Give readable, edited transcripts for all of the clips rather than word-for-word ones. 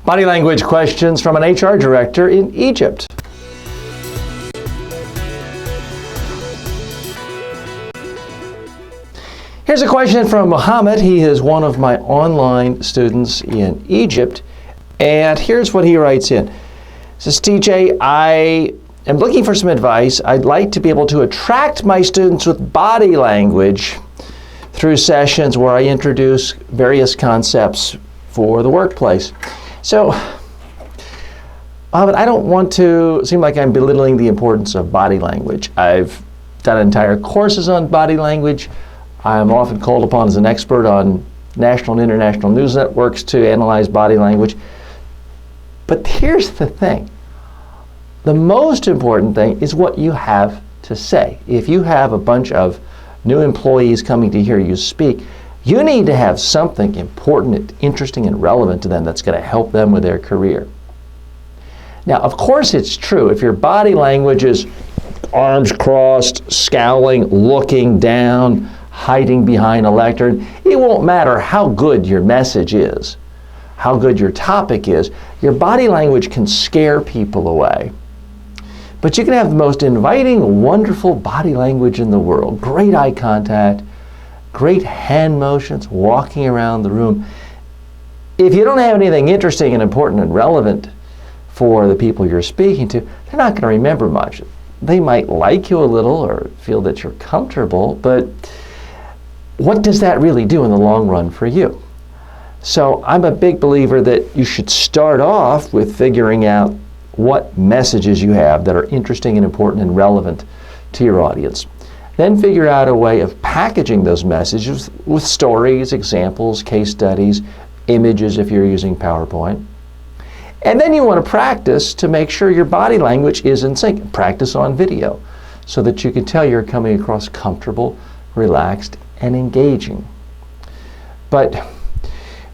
Body language questions from an HR director in Egypt. Here's a question from Mohammed. He is one of my online students in Egypt. And here's what he writes in. He says, TJ, I am looking for some advice. I'd like to be able to attract my students with body language through sessions where I introduce various concepts for the workplace. So, Mohammed, I don't want to seem like I'm belittling the importance of body language. I've done entire courses on body language. I'm often called upon as an expert on national and international news networks to analyze body language. But here's the thing. The most important thing is what you have to say. If you have a bunch of new employees coming to hear you speak, you need to have something important, interesting, and relevant to them that's going to help them with their career. Now, of course it's true. If your body language is arms crossed, scowling, looking down, hiding behind a lectern, it won't matter how good your message is, how good your topic is. Your body language can scare people away. But you can have the most inviting, wonderful body language in the world. Great eye contact, great hand motions, walking around the room. If you don't have anything interesting and important and relevant for the people you're speaking to, they're not going to remember much. They might like you a little or feel that you're comfortable, but what does that really do in the long run for you? So I'm a big believer that you should start off with figuring out what messages you have that are interesting and important and relevant to your audience. Then figure out a way of packaging those messages with stories, examples, case studies, images if you're using PowerPoint. And then you want to practice to make sure your body language is in sync. Practice on video so that you can tell you're coming across comfortable, relaxed, and engaging. But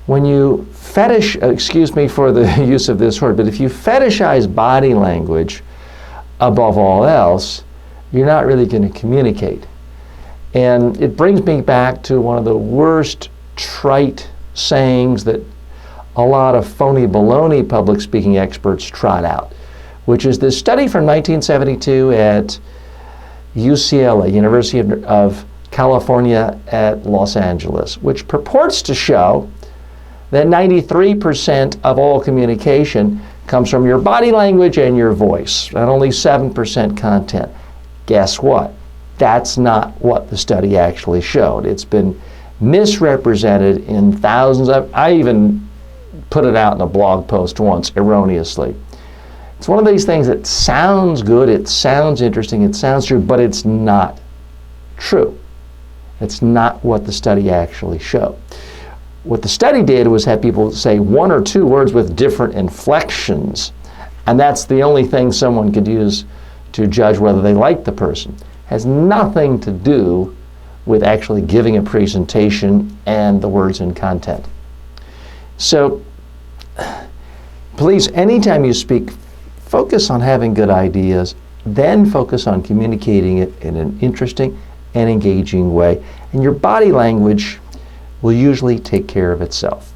when you excuse me for the use of this word, but if you fetishize body language above all else, you're not really going to communicate. And it brings me back to one of the worst trite sayings that a lot of phony baloney public speaking experts trot out, which is this study from 1972 at UCLA, University of California at Los Angeles, which purports to show that 93% of all communication comes from your body language and your voice, and only 7% content. Guess what? That's not what the study actually showed. It's been misrepresented in thousands of, I even put it out in a blog post once erroneously. It's one of these things that sounds good, it sounds interesting, it sounds true, but it's not true. It's not what the study actually showed. What the study did was have people say one or two words with different inflections, and that's the only thing someone could use to judge whether they like the person. It has nothing to do with actually giving a presentation and the words and content. So please, anytime you speak, focus on having good ideas, then focus on communicating it in an interesting and engaging way. And your body language will usually take care of itself.